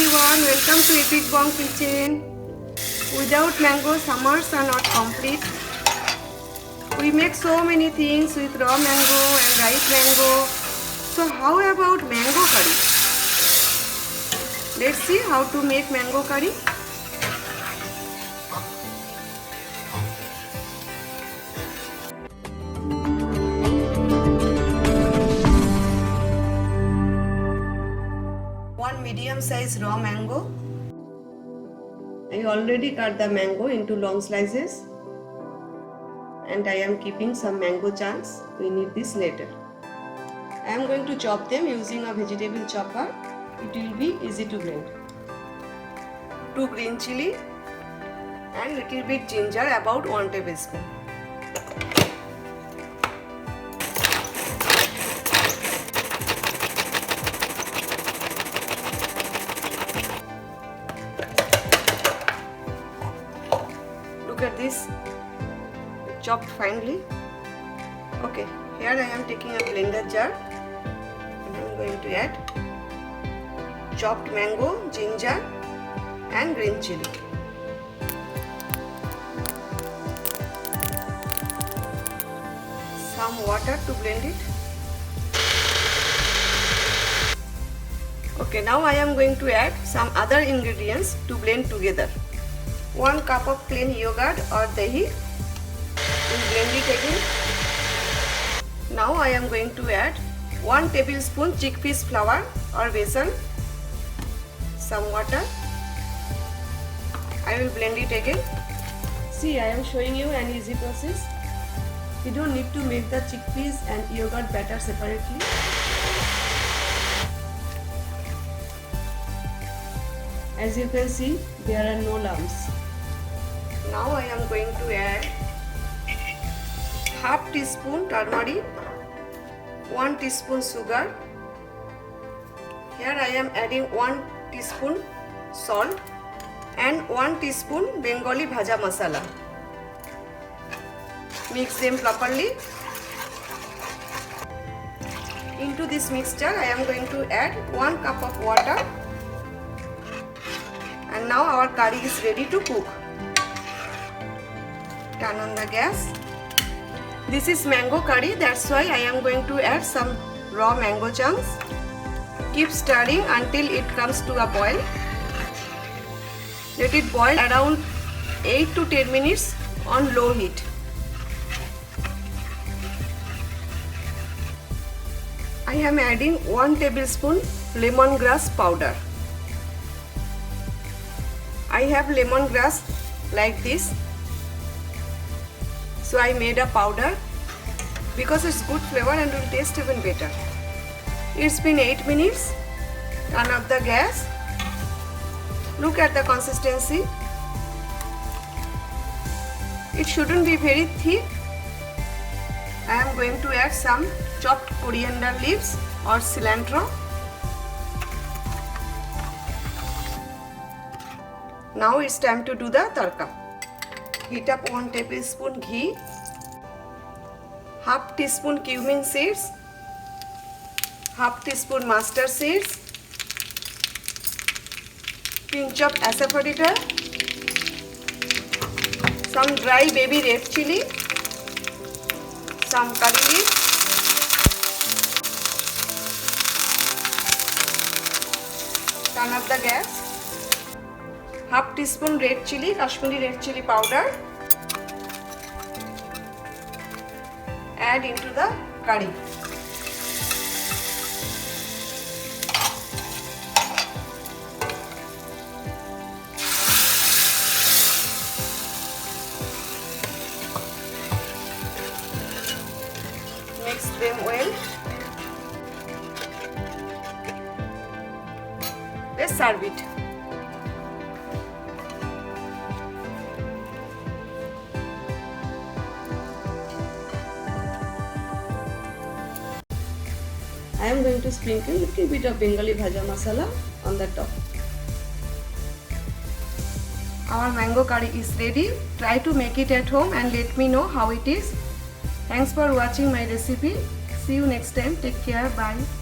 everyone, welcome to Epic Bong Kitchen. Without mango, summers are not complete. We make so many things with raw mango and ripe mango. So how about mango curry? Let's see how to make mango curry. One medium size raw mango. I already cut the mango into long slices and I am keeping some mango chunks. We need this later. I am going to chop them using a vegetable chopper. It will be easy to blend. 2 green chili and little bit ginger, about 1 tablespoon. Look at this, chopped finely. Okay, here I am taking a blender jar and I am going to add chopped mango, ginger and green chili. Some water to blend it. Okay, now I am going to add some other ingredients to blend together. 1 cup of plain yogurt or dahi. We'll blend it again. Now I am going to add 1 tablespoon chickpeas flour or besan. Some water. I will blend it again. See, I am showing you an easy process. You don't need to make the chickpeas and yogurt batter separately. As you can see, there are no lumps. Now I am going to add half teaspoon turmeric, 1 teaspoon sugar. Here I am adding 1 teaspoon salt and 1 teaspoon Bengali bhaja masala. Mix them properly. Into this mixture I am going to add 1 cup of water. And now our curry is ready to cook. Turn on the gas. This is mango curry, that's why I am going to add some raw mango chunks. Keep stirring until it comes to a boil. Let it boil around 8 to 10 minutes on low heat. I am adding 1 tablespoon lemongrass powder. I have lemongrass like this. So I made a powder because it's good flavor and will taste even better. It's been 8 minutes. Turn off the gas. Look at the consistency. It shouldn't be very thick. I am going to add some chopped coriander leaves or cilantro. Now it's time to do the tadka. Heat up 1 tablespoon ghee, half teaspoon cumin seeds, half teaspoon mustard seeds, pinch of asafoetida, some dry baby red chili, some curry leaves, turn up the gas. Half teaspoon red chili, Kashmiri red chili powder. Add into the curry. Mix them well. Let's serve it. I am going to sprinkle a little bit of Bengali bhaja masala on the top. Our mango curry is ready. Try to make it at home and let me know how it is. Thanks for watching my recipe. See you next time. Take care. Bye.